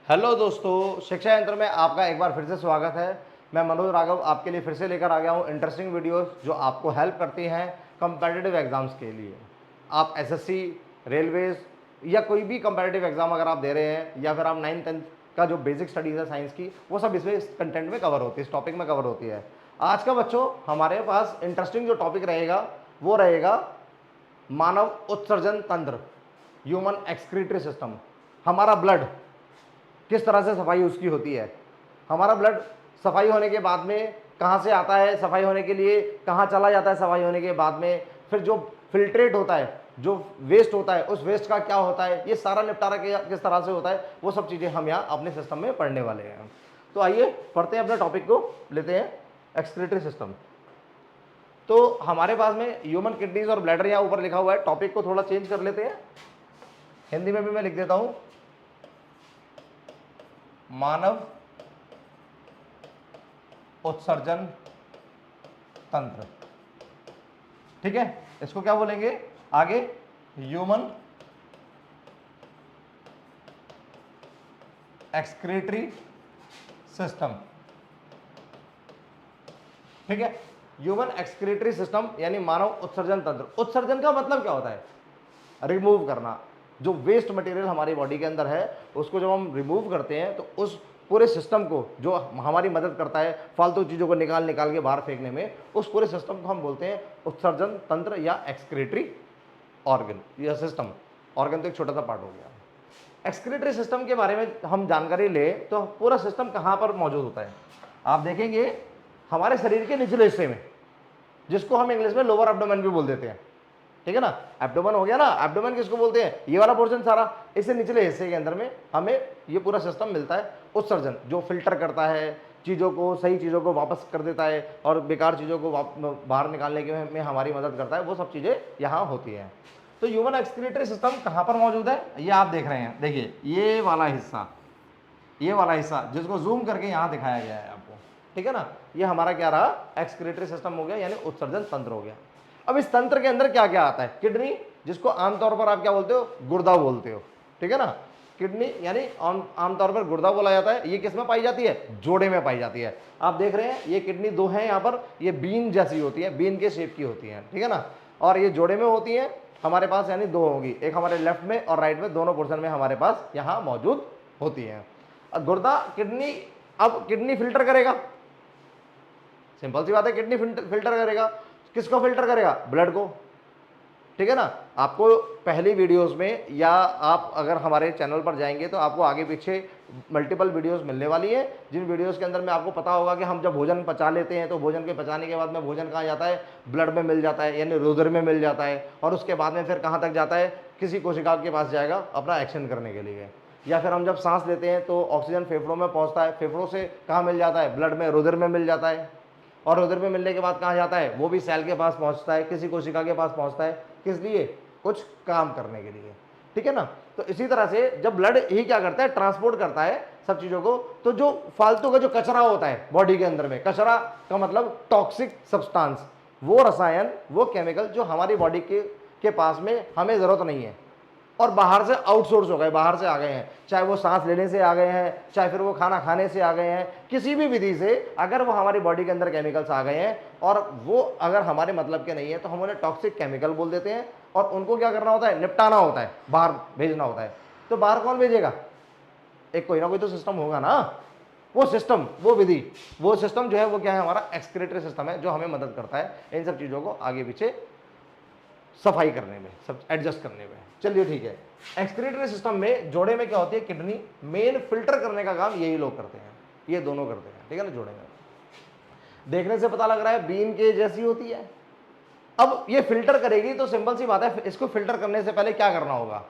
Hello दोस्तों, शिक्षा यंत्र में आपका एक बार फिर से स्वागत है। मैं मनोज राघव आपके लिए फिर से लेकर आ गया हूँ इंटरेस्टिंग वीडियोस जो आपको हेल्प करती हैं कंपेटिटिव एग्जाम्स के लिए। आप एसएससी, रेलवेज या कोई भी कंपेटिटिव एग्जाम अगर आप दे रहे हैं या फिर आप 9th-10th का जो बेसिक स्टडीज़ है साइंस की, वो सब इसमें इस कंटेंट में कवर होती है, इस टॉपिक में कवर होती है। आज का बच्चों हमारे पास इंटरेस्टिंग जो टॉपिक रहेगा वो रहेगा मानव उत्सर्जन तंत्र, ह्यूमन एक्सक्रीटरी सिस्टम। हमारा ब्लड किस तरह से सफाई उसकी होती है, हमारा ब्लड सफाई होने के बाद में कहाँ से आता है, सफाई होने के लिए कहाँ चला जाता है, सफाई होने के बाद में फिर जो फिल्ट्रेट होता है, जो वेस्ट होता है, उस वेस्ट का क्या होता है, ये सारा निपटारा किस तरह से होता है, वो सब चीज़ें हम यहाँ अपने सिस्टम में पढ़ने वाले हैं। तो आइए पढ़ते हैं, अपने टॉपिक को लेते हैं, एक्सक्रीटरी सिस्टम। तो हमारे पास में ह्यूमन किडनीज और ब्लैडर यहाँ ऊपर लिखा हुआ है। टॉपिक को थोड़ा चेंज कर लेते हैं, हिंदी में भी मैं लिख देता हूँ, मानव उत्सर्जन तंत्र। ठीक है, इसको क्या बोलेंगे आगे, ह्यूमन एक्सक्रीटरी सिस्टम। ठीक है, ह्यूमन एक्सक्रीटरी सिस्टम यानी मानव उत्सर्जन तंत्र। उत्सर्जन का मतलब क्या होता है? रिमूव करना। जो वेस्ट मटेरियल हमारी बॉडी के अंदर है उसको जब हम रिमूव करते हैं तो उस पूरे सिस्टम को जो हमारी मदद करता है फालतू चीज़ों को निकाल के बाहर फेंकने में, उस पूरे सिस्टम को हम बोलते हैं उत्सर्जन तंत्र या एक्सक्रीटरी ऑर्गन या सिस्टम। ऑर्गन तो एक छोटा सा पार्ट हो गया। एक्सक्रीटरी सिस्टम के बारे में हम जानकारी ले तो पूरा सिस्टम कहाँ पर मौजूद होता है? आप देखेंगे हमारे शरीर के निचले हिस्से में, जिसको हम इंग्लिश में लोअर एब्डोमेन भी बोल देते हैं। ठीक है ना, एब्डोमेन हो गया ना। एब्डोमेन किसको बोलते हैं? ये वाला पोर्शन सारा, इससे निचले हिस्से के अंदर में हमें ये पूरा सिस्टम मिलता है। उत्सर्जन जो फिल्टर करता है चीज़ों को, सही चीज़ों को वापस कर देता है और बेकार चीज़ों को बाहर निकालने के में हमारी मदद करता है, वो सब चीज़ें यहाँ होती हैं। तो ह्यूमन एक्सक्रीटरी सिस्टम कहाँ पर मौजूद है? ये आप देख रहे हैं, देखिए ये वाला हिस्सा, ये वाला हिस्सा जिसको जूम करके यहाँ दिखाया गया है आपको। ठीक है ना, ये हमारा क्या रहा? एक्सक्रीटरी सिस्टम हो गया, यानी उत्सर्जन तंत्र हो गया। अब इस तंत्र के अंदर क्या क्या आता है? किडनी, जिसको आमतौर पर आप क्या बोलते हो? गुर्दा बोलते हो। ठीक है ना, किडनी यानी आमतौर पर गुर्दा बोला जाता है। ये किस में पाई जाती है? जोड़े में पाई जाती है। आप देख रहे हैं ये किडनी दो हैं यहाँ पर, ये बीन जैसी होती है, बीन के शेप की होती है। ठीक है ना, और ये जोड़े में होती है हमारे पास, यानी दो होगी, एक हमारे लेफ्ट में और राइट में, दोनों पोर्शन में हमारे पास यहाँ मौजूद होती है। गुर्दा, किडनी, अब किडनी फिल्टर करेगा, सिंपल सी बात है, किडनी फिल्टर करेगा। किसको फिल्टर करेगा? ब्लड को। ठीक है ना, आपको पहली वीडियोस में या आप अगर हमारे चैनल पर जाएंगे तो आपको आगे पीछे मल्टीपल वीडियोस मिलने वाली है, जिन वीडियोस के अंदर में आपको पता होगा कि हम जब भोजन पचा लेते हैं तो भोजन के पचाने के बाद में भोजन कहाँ जाता है? ब्लड में मिल जाता है, यानी रुधिर में मिल जाता है, और उसके बाद में फिर कहाँ तक जाता है? किसी कोशिका के पास जाएगा अपना एक्शन करने के लिए। या फिर हम जब सांस लेते हैं तो ऑक्सीजन फेफड़ों में पहुंचता है, फेफड़ों से कहाँ मिल जाता है? ब्लड में, रुधिर में मिल जाता है, और रुधिर में मिलने के बाद कहाँ जाता है? वो भी सेल के पास पहुंचता है, किसी कोशिका के पास पहुंचता है। किस लिए? कुछ काम करने के लिए। ठीक है ना, तो इसी तरह से जब ब्लड ही क्या करता है? ट्रांसपोर्ट करता है सब चीजों को। तो जो फालतू का जो कचरा होता है बॉडी के अंदर में, कचरा का मतलब टॉक्सिक सब्सटेंस, वो रसायन, वो केमिकल जो हमारी बॉडी के पास में हमें जरूरत नहीं है और बाहर से आउटसोर्स हो गए, बाहर से आ गए हैं, चाहे वो सांस लेने से आ गए हैं, चाहे फिर वो खाना खाने से आ गए हैं, किसी भी विधि से अगर वो हमारी बॉडी के अंदर केमिकल्स आ गए हैं और वो अगर हमारे मतलब के नहीं है तो हम उन्हें टॉक्सिक केमिकल बोल देते हैं और उनको क्या करना होता है? निपटाना होता है, बाहर भेजना होता है। तो बाहर कौन भेजेगा? एक कोई ना कोई तो सिस्टम होगा ना। वो सिस्टम, वो विधि, वो सिस्टम जो है वो क्या है? हमारा एक्सक्रीटरी सिस्टम है, जो हमें मदद करता है इन सब चीज़ों को आगे पीछे सफाई करने में, सब एडजस्ट करने में। चलिए ठीक है, एक्सक्रीटरी सिस्टम में जोड़े में क्या होती है? किडनी। मेन फिल्टर करने का काम यही लोग करते हैं, ये दोनों करते हैं। ठीक है ना, जोड़े में देखने से पता लग रहा है बीन के जैसी होती है। अब ये फिल्टर करेगी तो सिंपल सी बात है, इसको फिल्टर करने से पहले क्या करना होगा?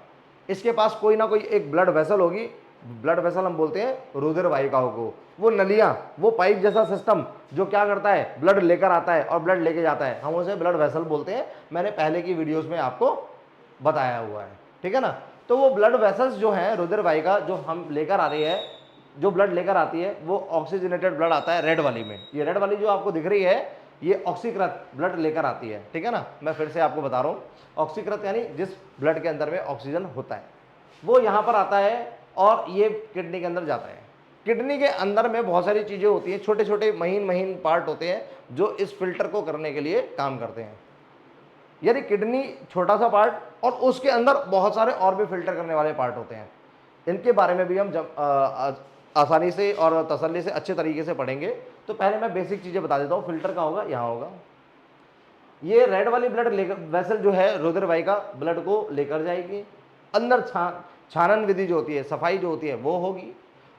इसके पास कोई ना कोई एक ब्लड वेसल होगी। ब्लड वेसल हम बोलते हैं रुधिर वाहिकाओं को। वो नलियां, वो पाइप जैसा सिस्टम जो क्या करता है? ब्लड लेकर आता है और ब्लड लेके जाता है, हम उसे ब्लड वेसल बोलते हैं। मैंने पहले की वीडियोस में आपको बताया हुआ है। ठीक है ना, तो वो ब्लड वेसल्स जो है, रुधिर वाहिका जो हम लेकर आ रही है, जो ब्लड लेकर आती है, वो ऑक्सीजनेटेड ब्लड आता है रेड वाली में। ये रेड वाली जो आपको दिख रही है, ये ऑक्सीकृत ब्लड लेकर आती है। ठीक है ना, मैं फिर से आपको बता रहा हूँ, ऑक्सीकृत यानी जिस ब्लड के अंदर में ऑक्सीजन होता है, वो यहाँ पर आता है और ये किडनी के अंदर जाता है। किडनी के अंदर में बहुत सारी चीज़ें होती हैं, छोटे छोटे महीन महीन पार्ट होते हैं जो इस फिल्टर को करने के लिए काम करते हैं। यानी किडनी छोटा सा पार्ट और उसके अंदर बहुत सारे और भी फिल्टर करने वाले पार्ट होते हैं। इनके बारे में भी हम जब आसानी से और तसल्ली से अच्छे तरीके से पढ़ेंगे। तो पहले मैं बेसिक चीज़ें बता देता हूँ। फिल्टर का होगा, यहाँ होगा, ये रेड वाली ब्लड वेसल जो है रुधिर वाहिका ब्लड को लेकर जाएगी। अंदर छानन विधि जो होती है, सफाई जो होती है वो होगी,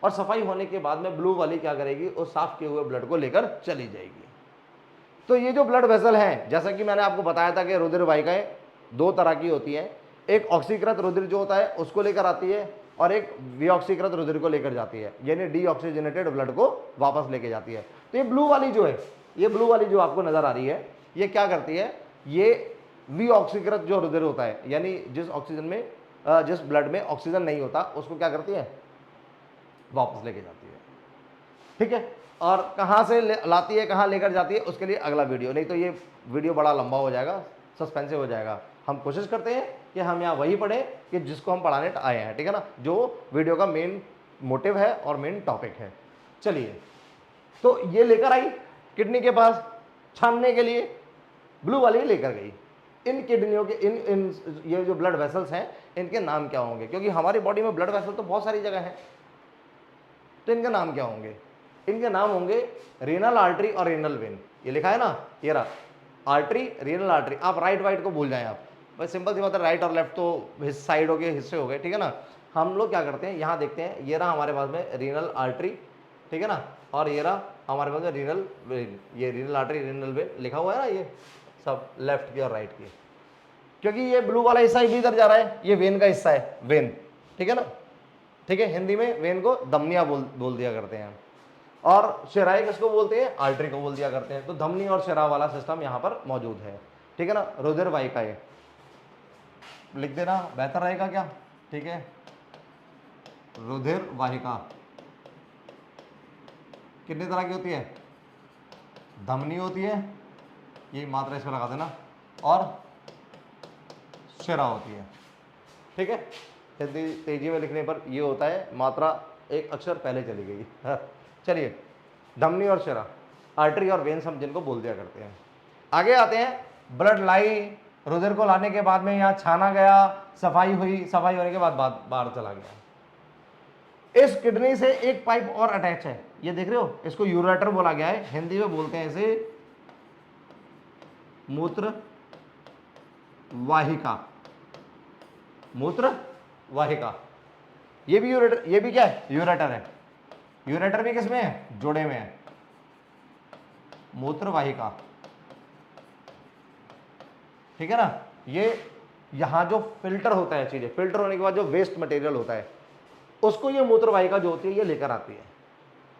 और सफाई होने के बाद में ब्लू वाली क्या करेगी, उस साफ किए हुए ब्लड को लेकर चली जाएगी। तो ये जो ब्लड वेसल हैं, जैसा कि मैंने आपको बताया था कि रुधिर वाहिकाएं दो तरह की होती हैं। एक ऑक्सीकृत रुधिर जो होता है उसको लेकर आती है, और एक विऑक्सीकृत रुधिर को लेकर जाती है, यानी डीऑक्सीजनेटेड ब्लड को वापस लेके जाती है। तो ये ब्लू वाली जो है, ये ब्लू वाली जो आपको नजर आ रही है, ये क्या करती है, ये विऑक्सीकृत जो रुधिर होता है, यानी जिस ऑक्सीजन में जिस ब्लड में ऑक्सीजन नहीं होता उसको क्या करती है, वापस लेके जाती है। ठीक है, और कहाँ से लाती है, कहाँ लेकर जाती है, उसके लिए अगला वीडियो, नहीं तो ये वीडियो बड़ा लंबा हो जाएगा, सस्पेंसिव हो जाएगा। हम कोशिश करते हैं कि हम यहाँ वही पढ़ें कि जिसको हम पढ़ाने आए हैं, ठीक है ना, जो वीडियो का मेन मोटिव है और मेन टॉपिक है। चलिए, तो ये लेकर आई किडनी के पास छानने के लिए, ब्लू वाली लेकर गई। इन किडनियों के इन ये जो ब्लड वेसल्स हैं, इनके नाम क्या होंगे, क्योंकि हमारी बॉडी में ब्लड वेसल तो बहुत सारी जगह है, तो इनके नाम क्या होंगे, इनके नाम होंगे रीनल आर्टरी और रीनल वेन। ये लिखा है ना, ये रहा आर्टरी, रीनल आर्टरी। आप राइट वाइट को भूल जाएं, आप बस सिंपल सी बात है, राइट और लेफ्ट तो साइडों के हिस्से हो गए, ठीक है ना। हम लोग क्या करते हैं, यहाँ देखते हैं, ये रहा हमारे पास में रीनल आर्टरी, ठीक है ना, और ये रहा हमारे पास में रीनल वेन। ये रीनल आर्टरी, रीनल वेन लिखा हुआ है ना, ये सब लेफ्ट की और राइट की, क्योंकि ये ब्लू वाला हिस्सा भी इधर जा रहा है, ये वेन का हिस्सा है, वेन, ठीक है ना। ठीक है, हिंदी में वेन को धमनियां बोल दिया करते हैं, और शिराएं किसको बोलते हैं, आर्टरी को बोल दिया करते हैं। तो धमनी और शिरा वाला सिस्टम यहाँ पर मौजूद है, ठीक है ना। रुधिर वाहिकाएं लिख देना बेहतर रहेगा क्या, ठीक है। रुधिर वाहिका कितनी तरह की होती है, धमनी होती है, ये मात्रा इसको लगा देना, और शिरा होती है, ठीक है। हिंदी तेजी में लिखने पर ये होता है, मात्रा एक अक्षर पहले चली गई। चलिए, धमनी और शिरा, आर्टरी और वेन्स हम जिनको बोल दिया करते हैं। आगे आते हैं, ब्लड लाई, रुधिर को लाने के बाद में यहाँ छाना गया, सफाई हुई, सफाई होने के बाद बाहर चला गया। इस किडनी से एक पाइप और अटैच है, ये देख रहे हो, इसको यूरेटर बोला गया है, हिंदी में बोलते हैं इसे मूत्र वाहिका, मूत्र वाहिका। ये भी यूरेटर, ये भी क्या है, यूरेटर है। यूरेटर भी किसमें है, जोड़े में है, मूत्र वाहिका, ठीक है ना। ये यहां जो फिल्टर होता है, चीजें फिल्टर होने के बाद जो वेस्ट मटेरियल होता है, उसको ये मूत्र वाहिका जो होती है ये लेकर आती है,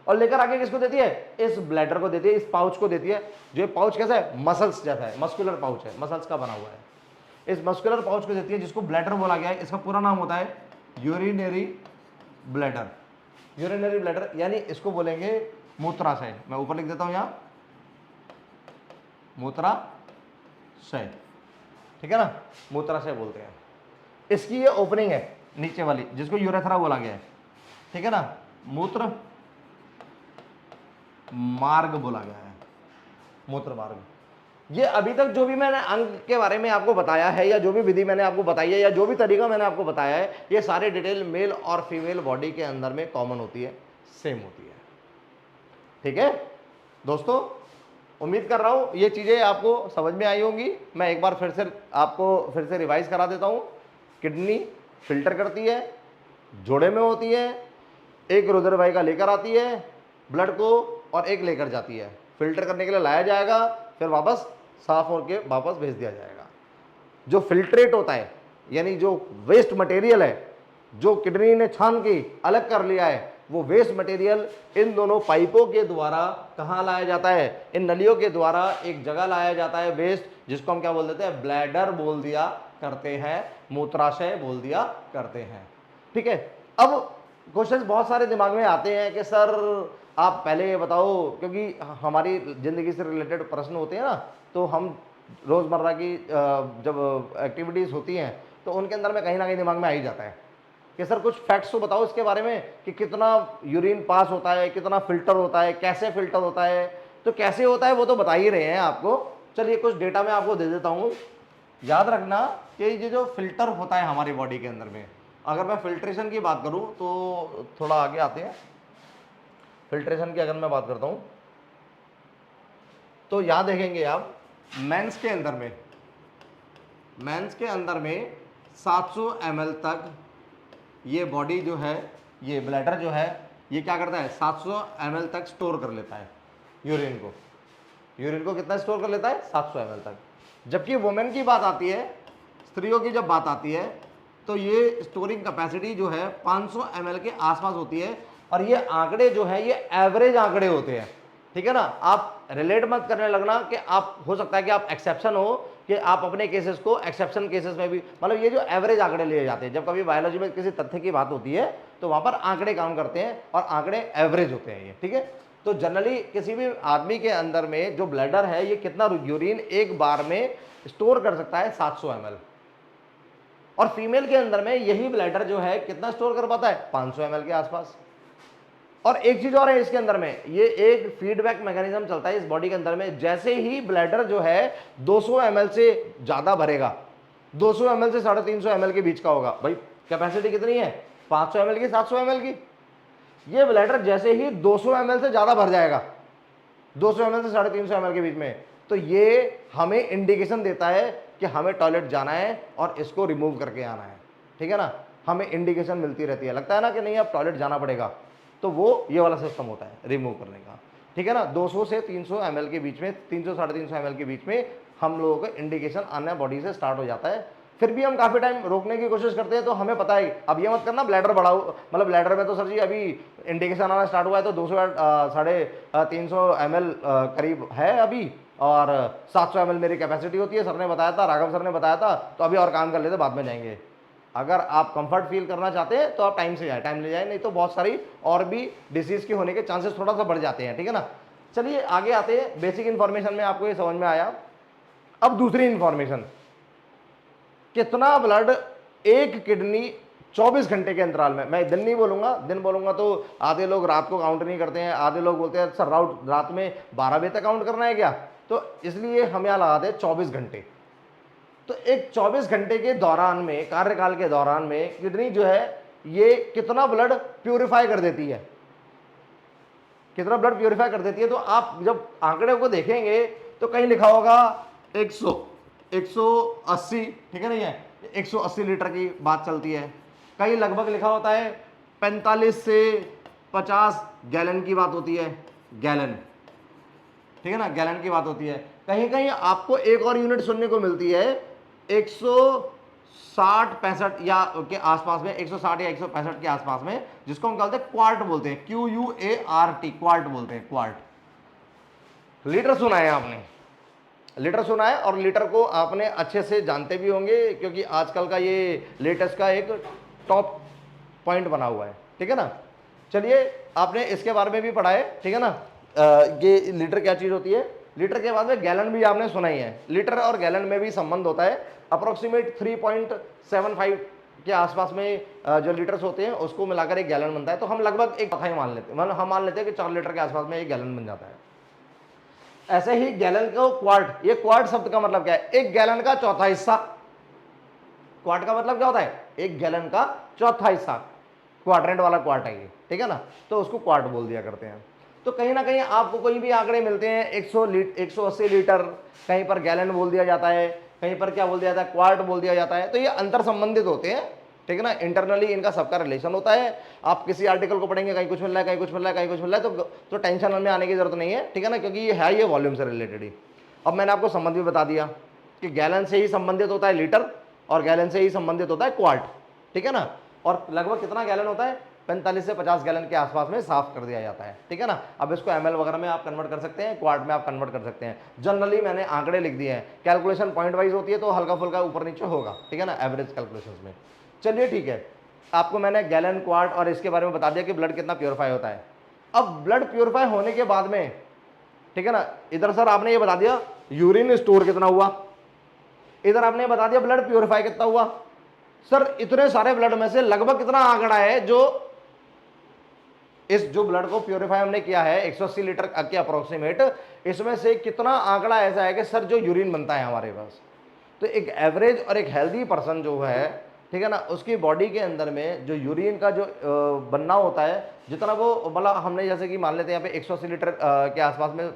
और लेकर आके किसको देती है, इस ब्लैडर को देती है, इस पाउच को देती है। जो ये पाउच कैसा है, मसल्स जैसा है, मस्कुलर पाउच है, मसल्स का बना हुआ है। इस मस्कुलर पाउच को देती है, जिसको ब्लैडर बोला गया है। इसका पूरा नाम होता है यूरिनरी ब्लैडर। यूरिनरी ब्लैडर यानी इसको बोलेंगे मूत्राशय। मैं ऊपर लिख देता हूं यहां, मूत्राशय, ठीक है ना, मूत्राशय बोलते हैं। इसकी ये ओपनिंग है नीचे वाली, जिसको यूरेथ्रा बोला गया है, ठीक है ना। मूत्र मार्ग बोला गया है, मूत्र मार्ग। ये अभी तक जो भी मैंने अंग के बारे में आपको बताया है, या जो भी विधि मैंने आपको बताई है, या जो भी तरीका मैंने आपको बताया है, ये सारे डिटेल मेल और फीमेल बॉडी के अंदर में कॉमन होती है, सेम होती है, ठीक है दोस्तों। उम्मीद कर रहा हूं ये चीजें आपको समझ में आई होंगी। मैं एक बार फिर से आपको फिर से रिवाइज करा देता हूं। किडनी फिल्टर करती है, जोड़े में होती है, एक रुधिर वाहिका लेकर आती है ब्लड को, और एक लेकर जाती है, फिल्टर करने के लिए लाया जाएगा, फिर वापस साफ होकर वापस भेज दिया जाएगा। जो फिल्ट्रेट होता है, यानी जो वेस्ट मटेरियल है, जो किडनी ने छान के अलग कर लिया है, वो वेस्ट मटेरियल इन दोनों पाइपों के द्वारा कहाँ लाया जाता है, इन नलियों के द्वारा एक जगह लाया जाता है वेस्ट, जिसको हम क्या बोल देते हैं, ब्लैडर बोल दिया करते हैं, मूत्राशय बोल दिया करते हैं, ठीक है। अब क्वेश्चंस बहुत सारे दिमाग में आते हैं कि सर आप पहले ये बताओ, क्योंकि हमारी ज़िंदगी से रिलेटेड प्रश्न होते हैं ना, तो हम रोज़मर्रा की जब एक्टिविटीज़ होती हैं तो उनके अंदर में कहीं ना कहीं दिमाग में आ ही जाता है कि सर कुछ फैक्ट्स तो बताओ इसके बारे में कि कितना यूरिन पास होता है, कितना फिल्टर होता है, कैसे फिल्टर होता है। तो कैसे होता है वो तो बता ही रहे हैं आपको। चलिए कुछ डेटा मैं आपको दे देता हूँ। याद रखना कि ये जो फिल्टर होता है हमारी बॉडी के अंदर में, अगर मैं फिल्ट्रेशन की बात करूँ तो थोड़ा आगे आते हैं। फिल्ट्रेशन की अगर मैं बात करता हूँ तो यहाँ देखेंगे आप मेंस के अंदर में, मेंस के अंदर में 700 ml तक ये बॉडी जो है, ये ब्लैडर जो है, ये क्या करता है 700 ml तक स्टोर कर लेता है यूरिन को। यूरिन को कितना स्टोर कर लेता है 700 ml तक। जबकि वुमेन की बात आती है, स्त्रियों की जब बात आती है तो ये स्टोरिंग कैपेसिटी जो है 500 ml के आसपास होती है। और ये आंकड़े जो है ये एवरेज आंकड़े होते हैं, ठीक है ना। आप रिलेट मत करने लगना कि आप, हो सकता है कि आप एक्सेप्शन हो, कि आप अपने केसेस को एक्सेप्शन केसेस में भी, मतलब ये जो एवरेज आंकड़े लिए जाते हैं, जब कभी बायोलॉजी में किसी तथ्य की बात होती है तो वहां पर आंकड़े काम करते हैं और आंकड़े एवरेज होते हैं ये, ठीक है। तो जनरली किसी भी आदमी के अंदर में जो ब्लैडर है ये कितना यूरिन एक बार में स्टोर कर सकता है 700 ml। और फीमेल के अंदर में यही ब्लैडर जो है कितना स्टोर कर पाता है 500 ml के आसपास। और एक चीज और है इसके अंदर में, ये एक फीडबैक मैकेनिज्म चलता है इस बॉडी के अंदर में। जैसे ही ब्लैडर जो है 200 ml से ज्यादा भरेगा, 200 ml से 350 ml के बीच का होगा, भाई कैपेसिटी कितनी है 500 ml की, 700 ml की। ये ब्लैडर जैसे ही 200 ml से ज्यादा भर जाएगा, 200 ml से 350 ml के बीच में, तो ये हमें इंडिकेशन देता है कि हमें टॉयलेट जाना है और इसको रिमूव करके आना है, ठीक है ना। हमें इंडिकेशन मिलती रहती है, लगता है ना कि नहीं अब टॉयलेट जाना पड़ेगा, तो वो ये वाला सिस्टम होता है रिमूव करने का, ठीक है ना। 200 से 300 ml के बीच में, 300 350 ml के बीच में हम लोगों को इंडिकेशन आना बॉडी से स्टार्ट हो जाता है। फिर भी हम काफी टाइम रोकने की कोशिश करते हैं, तो हमें पता है अब ये मत करना ब्लैडर बढ़ाओ, मतलब ब्लैडर में तो सर जी अभी इंडिकेशन आना स्टार्ट हुआ है तो 200 350 ml करीब है अभी, और 700 ml मेरी कैपेसिटी होती है, सर ने बताया था, राघव सर ने बताया था, तो अभी और काम कर लेते बाद में जाएंगे। अगर आप कंफर्ट फील करना चाहते हैं तो आप टाइम से जाए, टाइम ले जाए, नहीं तो बहुत सारी और भी डिसीज के होने के चांसेस थोड़ा सा बढ़ जाते हैं, ठीक है ना। चलिए आगे आते हैं। बेसिक इंफॉर्मेशन में आपको ये समझ में आया। अब दूसरी इंफॉर्मेशन, कितना ब्लड एक किडनी 24 घंटे के अंतराल में, मैं दिन नहीं बोलूंगा, दिन बोलूंगा तो आधे लोग रात को काउंट नहीं करते हैं, आधे लोग बोलते हैं सर रात में 12 बजे तक काउंट करना है क्या, तो इसलिए हम यहाँ लगाते हैं 24 घंटे। तो एक 24 घंटे के दौरान में, कार्यकाल के दौरान में किडनी जो है ये कितना ब्लड प्यूरिफाई कर देती है, कितना ब्लड प्यूरिफाई कर देती है। तो आप जब आंकड़े को देखेंगे तो कहीं लिखा होगा 180, ठीक है ना, ये 180 लीटर की बात चलती है। कहीं लगभग लिखा होता है 45 से 50 गैलन की बात होती है, गैलन, ठीक है ना, गैलन की बात होती है। कहीं कहीं आपको एक और यूनिट सुनने को मिलती है 160-65 या के आसपास में, 160 या 165 के आसपास में, जिसको हम कहते हैं क्वार्ट बोलते हैं, QUART, क्वार्ट बोलते हैं, क्वार्ट। लीटर सुना है आपने, लीटर सुना है, और लीटर को आपने अच्छे से जानते भी होंगे क्योंकि आजकल का ये लेटेस्ट का एक टॉप पॉइंट बना हुआ है, ठीक है ना। चलिए आपने इसके बारे में भी पढ़ा है, ठीक है ना, कि लीटर क्या चीज होती है। लीटर के बाद में गैलन भी आपने सुना ही है। लीटर और गैलन में भी संबंध होता है, अप्रोक्सीमेट 3.75 के आसपास में जो लीटर्स होते हैं उसको मिलाकर एक गैलन बनता है। तो हम लगभग एक चौथाई मान लेते हैं, मतलब हम मान लेते हैं कि 4 लीटर के आसपास में एक गैलन बन जाता है। ऐसे ही गैलन को क्वार्ट, ये क्वार्ट शब्द का मतलब क्या है, एक गैलन का चौथा हिस्सा। क्वार्ट का मतलब क्या होता है, एक गैलन का चौथा हिस्सा, क्वाड्रेंट वाला क्वार्ट है ये, ठीक है ना, तो उसको क्वार्ट बोल दिया करते हैं। तो कहीं ना कहीं आपको कोई भी आंकड़े मिलते हैं 180 लीटर, कहीं पर गैलन बोल दिया जाता है, कहीं पर क्या बोल दिया जाता है, क्वार्ट बोल दिया जाता है। तो ये अंतर संबंधित होते हैं, ठीक है ना, इंटरनली इनका सबका रिलेशन होता है। आप किसी आर्टिकल को पढ़ेंगे कहीं कुछ मिल रहा है, कहीं कुछ मिल रहा है, कहीं कुछ मिल रहा है, तो टेंशन में आने की जरूरत नहीं है, ठीक है ना, क्योंकि ये है ये वॉल्यूम से रिलेटेड ही। अब मैंने आपको संबंध भी बता दिया कि गैलन से ही संबंधित होता है लीटर, और गैलन से ही संबंधित होता है क्वार्ट, ठीक है ना। और लगभग कितना गैलन होता है, 45 से 50 गैलन के आसपास में साफ कर दिया जाता है, ठीक है ना। अब इसको ml वगैरह में आप कन्वर्ट कर सकते हैं, क्वार्ट में आप कन्वर्ट कर सकते हैं। जनरली मैंने आंकड़े लिख दिए हैं, कैलकुलेशन पॉइंट वाइज होती है तो हल्का फुल्का ऊपर नीचे होगा, ठीक है ना, एवरेज कैलकुलेशंस में। चलिए ठीक है, आपको मैंने गैलन, क्वार्ट और इसके बारे में बता दिया कि ब्लड कितना प्योरीफाई होता है। अब ब्लड प्योरीफाई होने के बाद में, ठीक है ना, इधर सर आपने ये बता दिया यूरिन स्टोर कितना हुआ, इधर आपने बता दिया ब्लड प्योरीफाई कितना हुआ, सर इतने सारे ब्लड में से लगभग कितना आंकड़ा है जो इस जो ब्लड को प्योरीफाई हमने किया है 180 लीटर के अप्रोक्सीमेट, इसमें से कितना आंकड़ा ऐसा है कि सर जो यूरिन बनता है हमारे पास। तो एक एवरेज और एक हेल्दी पर्सन जो है, ठीक है ना, उसकी बॉडी के अंदर में जो यूरिन का जो बनना होता है, जितना वो मतलब हमने जैसे कि मान लेते हैं यहाँ पे 180 लीटर के आसपास में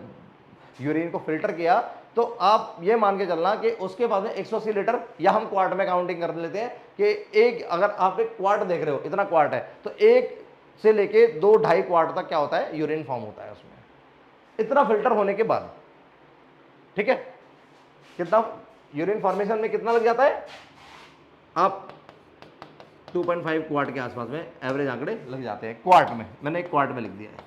यूरिन को फिल्टर किया, तो आप ये मान के चलना कि उसके बाद में 180 लीटर, या हम क्वार्ट में काउंटिंग कर लेते हैं कि एक, अगर आप एक क्वार्ट देख रहे हो, इतना क्वार्ट है, तो एक से लेके 2-2.5 क्वार्ट तक क्या होता है, यूरिन फॉर्म होता है उसमें, इतना फिल्टर होने के बाद। ठीक है, कितना यूरिन फॉर्मेशन में कितना लग जाता है, आप 2.5 क्वार्ट के आसपास में एवरेज आंकड़े लग जाते हैं क्वार्ट में, मैंने एक क्वार्ट में लिख दिया है।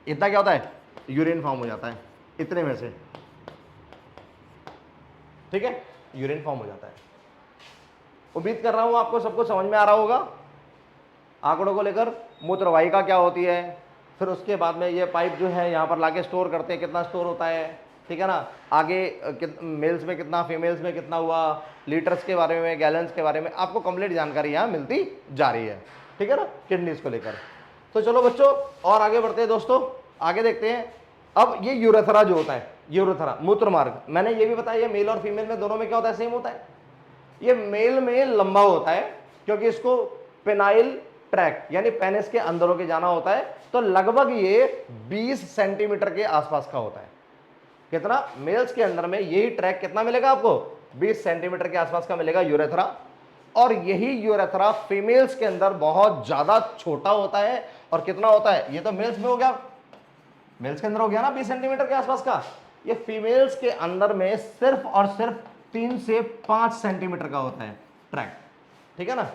इतना क्या होता है, यूरिन फॉर्म हो जाता है इतने में से। ठीक है, यूरिन फॉर्म हो जाता है। उम्मीद कर रहा हूं आपको सबको समझ में आ रहा होगा आंकड़ों को लेकर। मूत्रवाहिका क्या होती है, फिर उसके बाद में ये पाइप जो है यहाँ पर लाके स्टोर करते हैं, कितना स्टोर होता है, ठीक है ना, आगे मेल्स में कितना, फीमेल्स में कितना हुआ, लीटर्स के बारे में, गैलन्स के बारे में आपको कंप्लीट जानकारी यहाँ मिलती जा रही है। ठीक है ना, किडनीज को लेकर। तो चलो बच्चों और आगे बढ़ते हैं दोस्तों, आगे देखते हैं। अब ये यूरेथ्रा जो होता है, यूरेथ्रा मूत्र मार्ग, मैंने ये भी बताया मेल और फीमेल में दोनों में क्या होता है, सेम होता है। ये मेल में लंबा होता है क्योंकि इसको पेनाइल ट्रैक यानी पेनिस के अंदरों के जाना होता है, तो लगभग ये 20 सेंटीमीटर के आसपास का होता है। कितना, मेल्स के अंदर में यही ट्रैक कितना मिलेगा आपको, 20 सेंटीमीटर के आसपास का मिलेगा यूरेथ्रा। और यही यूरेथ्रा फीमेल्स के अंदर बहुत ज्यादा छोटा होता है। और कितना होता है, ये तो मेल्स में हो गया, मेल्स के अंदर हो गया ना 20 सेंटीमीटर के आसपास का। ये फीमेल्स के अंदर में सिर्फ और सिर्फ 3 से 5 सेंटीमीटर का होता है ट्रैक। ठीक है ना,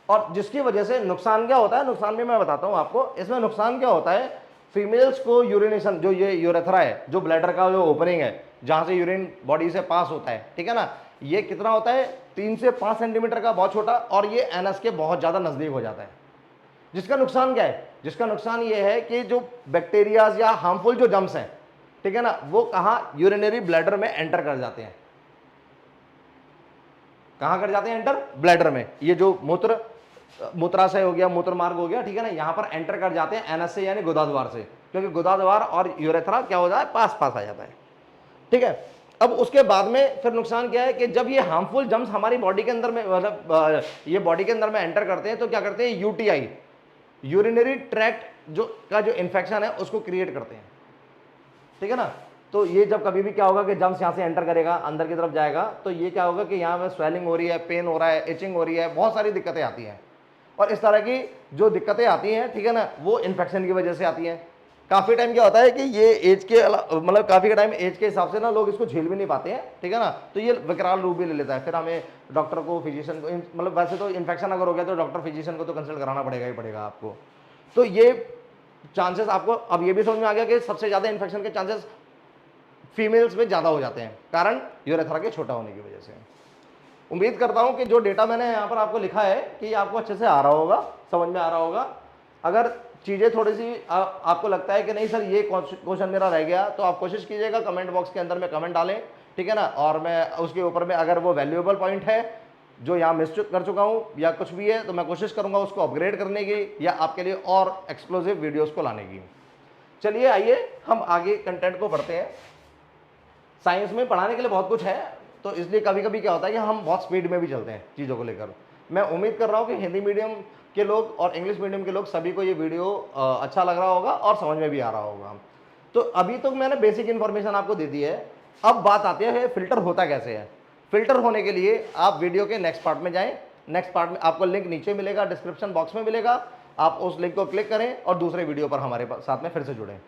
और जिसकी वजह से नुकसान क्या होता है, नुकसान भी मैं बताता हूं आपको। इसमें नुकसान क्या होता है, फीमेल्स को यूरिनेशन, जो ये यूरेथ्रा है, जो ब्लैडर का जो ओपनिंग है जहां से यूरिन बॉडी से पास होता है, ठीक है ना, ये कितना होता है, 3 से 5 सेंटीमीटर का, बहुत छोटा, और ये एनस के बहुत ज्यादा नजदीक हो जाता है। जिसका नुकसान क्या है, जिसका नुकसान ये है कि जो बैक्टीरियाज या हार्मफुल जो जम्स हैं, ठीक है ना, वो कहां, यूरिनरी ब्लैडर में एंटर कर जाते हैं। कहां कर जाते हैं, एंटर, ब्लैडर में। ये जो मूत्राशय हो गया, मूत्र मार्ग हो गया, ठीक है ना, यहां पर एंटर कर जाते हैं एनस से यानी गुदाद्वार से, क्योंकि गुदाद्वार और यूरेथ्रा क्या हो जाता है, पास पास आ जाता है। ठीक है, अब उसके बाद में फिर नुकसान क्या है कि जब ये हार्मफुल जम्स हमारी बॉडी के अंदर में, मतलब ये बॉडी के अंदर में एंटर करते हैं, तो क्या करते हैं, यूटीआई, यूरिनरी ट्रैक्ट जो का जो इन्फेक्शन है उसको क्रिएट करते हैं। ठीक है ना, तो ये जब कभी भी क्या होगा कि जम्स यहाँ से एंटर करेगा, अंदर की तरफ जाएगा, तो ये क्या होगा कि यहाँ में स्वेलिंग हो रही है, पेन हो रहा है, इचिंग हो रही है, बहुत सारी दिक्कतें आती हैं। और इस तरह की जो दिक्कतें आती हैं, ठीक है ना, वो इन्फेक्शन की वजह से आती हैं। काफ़ी टाइम क्या होता है कि ये एज के मतलब काफ़ी टाइम एज के हिसाब से ना लोग इसको झेल भी नहीं पाते हैं, ठीक है ना, तो ये विकराल रूप भी ले लेता है। फिर हमें डॉक्टर को, फिजिशियन को, मतलब वैसे तो इन्फेक्शन अगर हो गया तो डॉक्टर फिजिशियन को तो कंसल्ट कराना पड़ेगा ही पड़ेगा आपको। तो ये चांसेस आपको अब ये भी समझ में आ गया कि सबसे ज़्यादा इन्फेक्शन के चांसेस फीमेल्स में ज़्यादा हो जाते हैं, कारण यूरेथ्रा के छोटा होने की वजह से। उम्मीद करता हूं कि जो डेटा मैंने यहाँ पर आपको लिखा है कि आपको अच्छे से आ रहा होगा, समझ में आ रहा होगा। अगर चीज़ें थोड़ी सी आपको लगता है कि नहीं सर ये क्वेश्चन मेरा रह गया, तो आप कोशिश कीजिएगा कमेंट बॉक्स के अंदर में कमेंट डालें, ठीक है ना, और मैं उसके ऊपर में अगर वो वैल्यूएबल पॉइंट है जो यहाँ मिस कर चुका हूँ या कुछ भी है, तो मैं कोशिश करूँगा उसको अपग्रेड करने की या आपके लिए और एक्सक्लूसिव वीडियोज़ को लाने की। चलिए आइए हम आगे कंटेंट को पढ़ते हैं। साइंस में पढ़ाने के लिए बहुत कुछ है, तो इसलिए कभी कभी क्या होता है कि हम बहुत स्पीड में भी चलते हैं चीज़ों को लेकर। मैं उम्मीद कर रहा हूँ कि हिंदी मीडियम के लोग और इंग्लिश मीडियम के लोग सभी को ये वीडियो अच्छा लग रहा होगा और समझ में भी आ रहा होगा। तो अभी तो मैंने बेसिक इन्फॉर्मेशन आपको दे दी है। अब बात आती है फिल्टर होता कैसे है। फिल्टर होने के लिए आप वीडियो के नेक्स्ट पार्ट में जाएं। नेक्स्ट पार्ट में आपको लिंक नीचे मिलेगा, डिस्क्रिप्शन बॉक्स में मिलेगा, आप उस लिंक को क्लिक करें और दूसरे वीडियो पर हमारे साथ में फिर से जुड़ें।